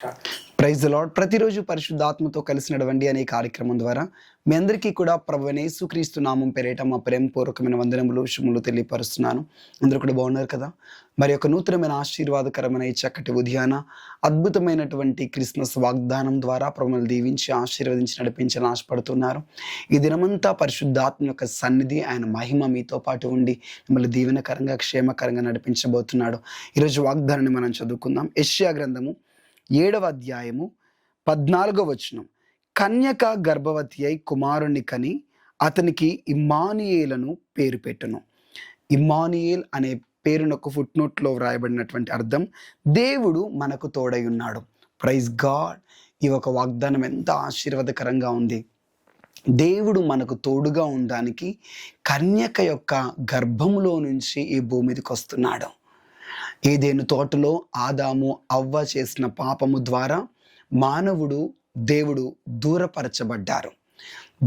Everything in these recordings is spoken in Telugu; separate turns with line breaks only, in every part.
Praise the lord. ప్రతిరోజు పరిశుద్ధాత్మతో కలిసి నడవండి అనే కార్యక్రమం ద్వారా మీ అందరికీ కూడా ప్రభువైన యేసుక్రీస్తు నామం పేరిట మా ప్రేమపూర్వకమైన వందనములు శుభములు తెలియపరుస్తున్నాను. అందరూ కూడా బాగున్నారు కదా? మరి ఒక నూతనమైన ఆశీర్వాదకరమైన ఈ చక్కటి ఉదయాన అద్భుతమైనటువంటి క్రిస్మస్ వాగ్దానం ద్వారా ప్రభువును దీవించి ఆశీర్వదించి నడిపించాలని ఆశపడుతున్నారు. ఈ దినమంతా పరిశుద్ధాత్మ యొక్క సన్నిధి, ఆయన మహిమ మీతో పాటు ఉండి మిమ్మల్ని దీవెనకరంగా క్షేమకరంగా నడిపించబోతున్నాడు. ఈరోజు వాగ్దానాన్ని మనం చదువుకుందాం. యెషయా గ్రంథము 7వ అధ్యాయము 14వ వచనం. కన్యక గర్భవతి అయి కుమారుణ్ణి కని అతనికి ఇమ్మానుయేలను పేరు పెట్టును. ఇమ్మానుయేల్ అనే పేరునకు ఫుట్నోట్లో వ్రాయబడినటువంటి అర్థం దేవుడు మనకు తోడై ఉన్నాడు. Praise God. ఈ ఒక వాగ్దానం ఎంత ఆశీర్వాదకరంగా ఉంది. దేవుడు మనకు తోడుగా ఉండడానికి కన్యక యొక్క గర్భములో నుంచి ఈ భూమి మీదకి వస్తున్నాడు. ఏదెను తోటలో ఆదాము అవ్వ చేసిన పాపము ద్వారా మానవుడు దేవుడు దూరపరచబడ్డారు.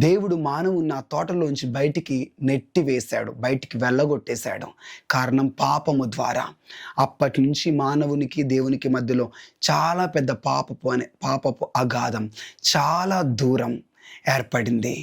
దేవుడు మానవుని ఆ తోటలోంచి బయటికి నెట్టివేశాడు, బయటికి వెళ్ళగొట్టేశాడు. కారణం పాపము ద్వారా. అప్పటి నుంచి మానవునికి దేవునికి మధ్యలో చాలా పెద్ద పాపపు అగాధం, చాలా దూరం ఏర్పడింది.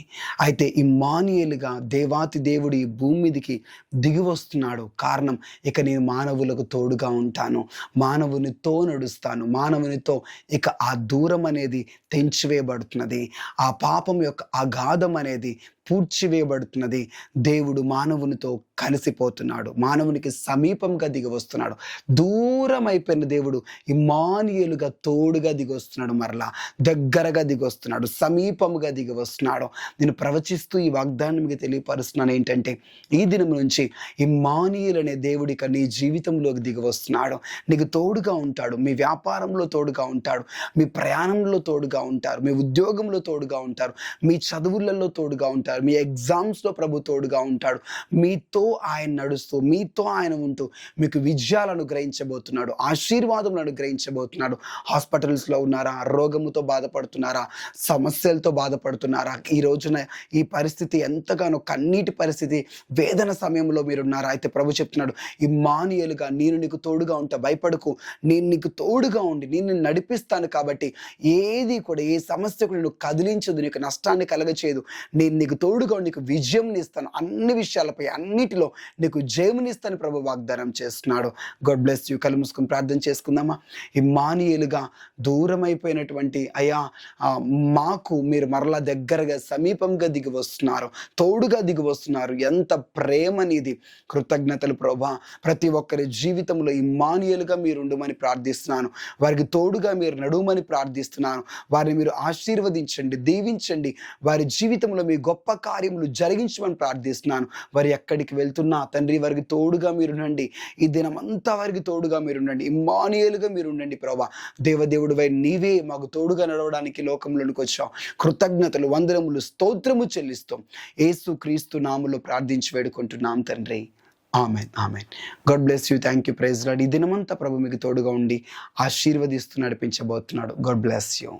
అయితే ఇమ్మానుయేలుగా దేవాతి దేవుడు ఈ భూమి మీదకి దిగి వస్తున్నాడు. కారణం, ఇక నేను మానవులకు తోడుగా ఉంటాను, మానవునితో నడుస్తాను, మానవునితో ఇక ఆ దూరం అనేది తెంచివేయబడుతున్నది, ఆ పాపం యొక్క అగాధం అనేది పూడ్చివేయబడుతున్నది. దేవుడు మానవునితో కలిసిపోతున్నాడు, మానవునికి సమీపంగా దిగి వస్తున్నాడు. దూరం అయిపోయిన దేవుడు ఇమ్మానుయేలుగా తోడుగా దిగి వస్తున్నాడు, మరలా దగ్గరగా దిగి వస్తున్నాడు, సమీపముగా దిగి వస్తున్నాడు. నేను ప్రవచిస్తూ ఈ వాగ్దానం మీకు తెలియపరుస్తున్నాను ఏంటంటే, ఈ దినం నుంచి ఇమ్మానుయేలు అనే దేవుడిక నీ జీవితంలోకి దిగి వస్తున్నాడు. నీకు తోడుగా ఉంటాడు, మీ వ్యాపారంలో తోడుగా ఉంటాడు, మీ ప్రయాణంలో తోడుగా ఉంటారు, మీ ఉద్యోగంలో తోడుగా ఉంటారు, మీ చదువులలో తోడుగా ఉంటారు, మీ ఎగ్జామ్స్లో ప్రభు తోడుగా ఉంటాడు. మీతో ఆయన నడుస్తూ, మీతో ఆయన ఉంటూ మీకు విజయాలను గ్రహించబోతున్నాడు, ఆశీర్వాదములను గ్రహించబోతున్నాడు. హాస్పిటల్స్లో ఉన్నారా? రోగముతో బాధపడుతున్నారా? సమస్యలతో బాధపడుతున్నారా? ఈ రోజున ఈ పరిస్థితి ఎంతగానో కన్నీటి పరిస్థితి, వేదన సమయంలో మీరున్నారా? అయితే ప్రభు చెప్తున్నాడు, ఇమ్మానుయేలుగా నేను నీకు తోడుగా ఉంటా, భయపడకు, నేను నీకు తోడుగా ఉండి నేను నడిపిస్తాను. కాబట్టి ఏది కూడా, ఏ సమస్య కూడా నేను కదిలించదు, నీకు నష్టాన్ని కలగచేయదు. నేను నీకు తోడుగా నీకు విజయంని ఇస్తాను, అన్ని విషయాలపై అన్నిటిలో నీకు జయముని ఇస్తాను ప్రభు వాగ్దానం చేస్తున్నాడు. God bless you. కళ్ళు మూసుకొని ప్రార్థన చేసుకుందామా? ఇమ్మానుయేలుగా దూరం అయిపోయినటువంటి అయ్యా, మాకు మీరు మరలా దగ్గరగా సమీపంగా దిగి వస్తున్నారు, తోడుగా దిగి వస్తున్నారు. ఎంత ప్రేమనిది. కృతజ్ఞతలు ప్రభా. ప్రతి ఒక్కరి జీవితంలో ఇమ్మానుయేలుగా మీరు ఉండమని ప్రార్థిస్తున్నాను. వారికి తోడుగా మీరు నడుమని ప్రార్థిస్తున్నాను. వారిని మీరు ఆశీర్వదించండి, దీవించండి. వారి జీవితంలో మీ గొప్ప కార్యములు జరిగించమని ప్రార్థిస్తున్నాను. వారు ఎక్కడికి వెళ్తున్నా తండ్రి, వారికి తోడుగా మీరుండండి. ఈ దినమంతా వారికి తోడుగా మీరుండండి, ఇమ్మానుయేలుగా మీరుండండి ప్రభా. దేవదేవుడు వై నీవే మాకు తోడుగా నడవడానికి లోకంలోనికి వచ్చావు. కృతజ్ఞతలు, వందనములు, స్తోత్రము చెల్లిస్తాం. యేసు క్రీస్తు నామములో ప్రార్థించి వేడుకుంటున్నాం తండ్రి. Amen, amen. God bless you. Thank you. Praise Lord. ఈ దినమంతా ప్రభు మీకు తోడుగా ఉండి ఆశీర్వదిస్తూ నడిపించబోతున్నాడు. God bless you.